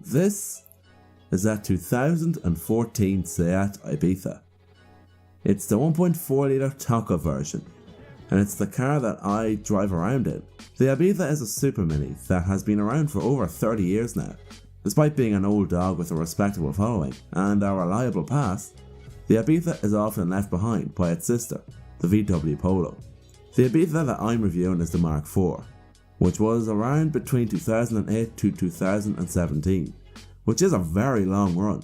this is a 2014 Seat Ibiza. It's the 1.4 litre Toca version, and it's the car that I drive around in. The Ibiza is a super mini that has been around for over 30 years now. Despite being an old dog with a respectable following and a reliable past, the Ibiza is often left behind by its sister, the VW Polo. The Ibiza that I'm reviewing is the Mark IV, which was around between 2008 to 2017, which is a very long run.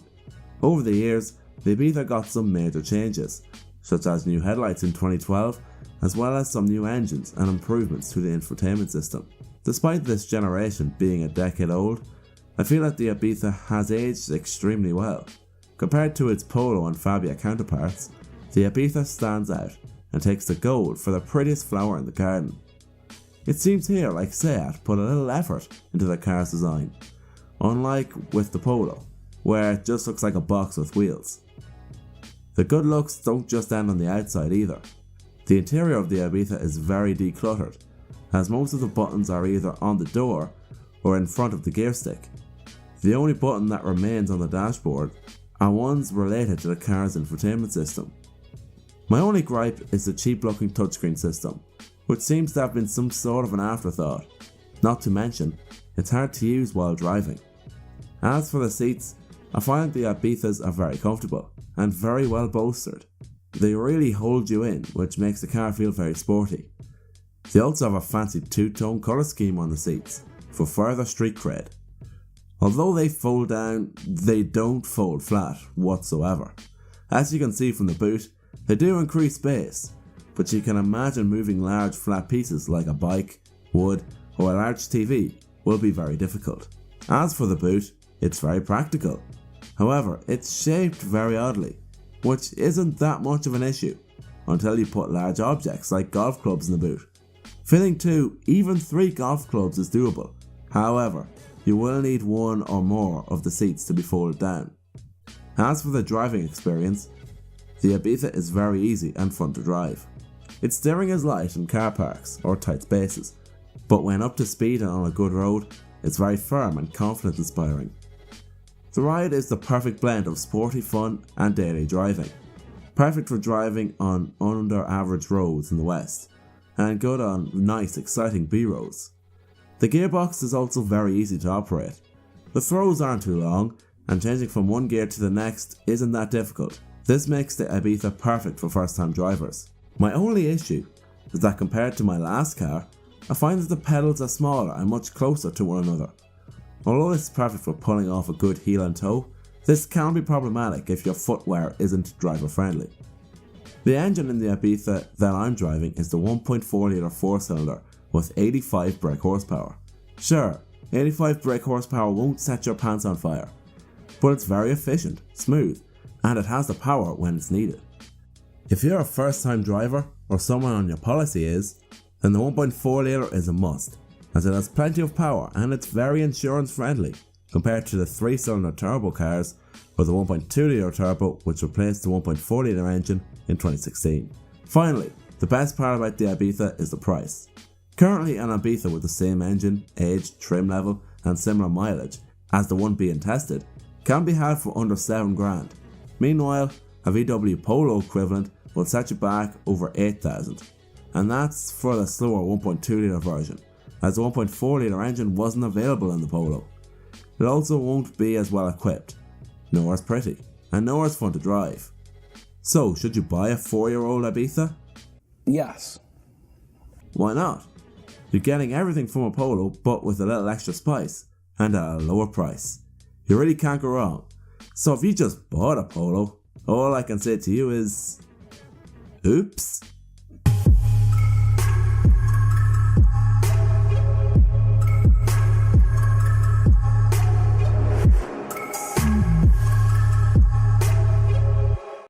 Over the years, the Ibiza got some major changes, such as new headlights in 2012, as well as some new engines and improvements to the infotainment system. Despite this generation being a decade old, I feel that the Ibiza has aged extremely well. Compared to its Polo and Fabia counterparts, the Ibiza stands out and takes the gold for the prettiest flower in the garden. It seems here like Seat put a little effort into the car's design, unlike with the Polo, where it just looks like a box with wheels. The good looks don't just end on the outside either. The interior of the Ibiza is very decluttered, as most of the buttons are either on the door or in front of the gear stick. The only button that remains on the dashboard are ones related to the car's infotainment system. My only gripe is the cheap looking touchscreen system, which seems to have been some sort of an afterthought. Not to mention, it's hard to use while driving. As for the seats, I find the Ibizas are very comfortable and very well bolstered. They really hold you in, which makes the car feel very sporty. They also have a fancy two-tone colour scheme on the seats for further street cred. Although they fold down, they don't fold flat whatsoever. As you can see from the boot, they do increase space, but you can imagine moving large flat pieces like a bike, wood, or a large TV will be very difficult. As for the boot, it's very practical. However, it's shaped very oddly, which isn't that much of an issue until you put large objects like golf clubs in the boot. Fitting 2, even 3 golf clubs is doable. However, you will need 1 or more of the seats to be folded down. As for the driving experience, the Ibiza is very easy and fun to drive. Its steering is light in car parks or tight spaces, but when up to speed and on a good road, it's very firm and confidence inspiring. The ride is the perfect blend of sporty fun and daily driving, perfect for driving on under average roads in the west, and good on nice exciting B roads. The gearbox is also very easy to operate. The throws aren't too long, and changing from one gear to the next isn't that difficult. This makes the Ibiza perfect for first time drivers. My only issue is that compared to my last car, I find that the pedals are smaller and much closer to one another. Although this is perfect for pulling off a good heel and toe, this can be problematic if your footwear isn't driver friendly. The engine in the Ibiza that I'm driving is the 1.4 litre 4-cylinder with 85 brake horsepower. Sure, 85 brake horsepower won't set your pants on fire, but it's very efficient, smooth, and it has the power when it's needed. If you're a first time driver or someone on your policy is, then the 1.4 litre is a must, as it has plenty of power and it's very insurance friendly compared to the 3-cylinder turbo cars or the 1.2 litre turbo which replaced the 1.4 litre engine in 2016. Finally, the best part about the Ibiza is the price. Currently an Ibiza with the same engine, age, trim level and similar mileage as the one being tested can be had for under 7 grand. Meanwhile, a VW Polo equivalent will set you back over 8,000, and that's for the slower 1.2 litre version, as the 1.4 litre engine wasn't available in the Polo. It also won't be as well equipped, nor as pretty, and nor as fun to drive. So, should you buy a 4-year-old Ibiza? Yes. Why not? You're getting everything from a Polo but with a little extra spice, and at a lower price. You really can't go wrong. So if you just bought a Polo, all I can say to you is, oops.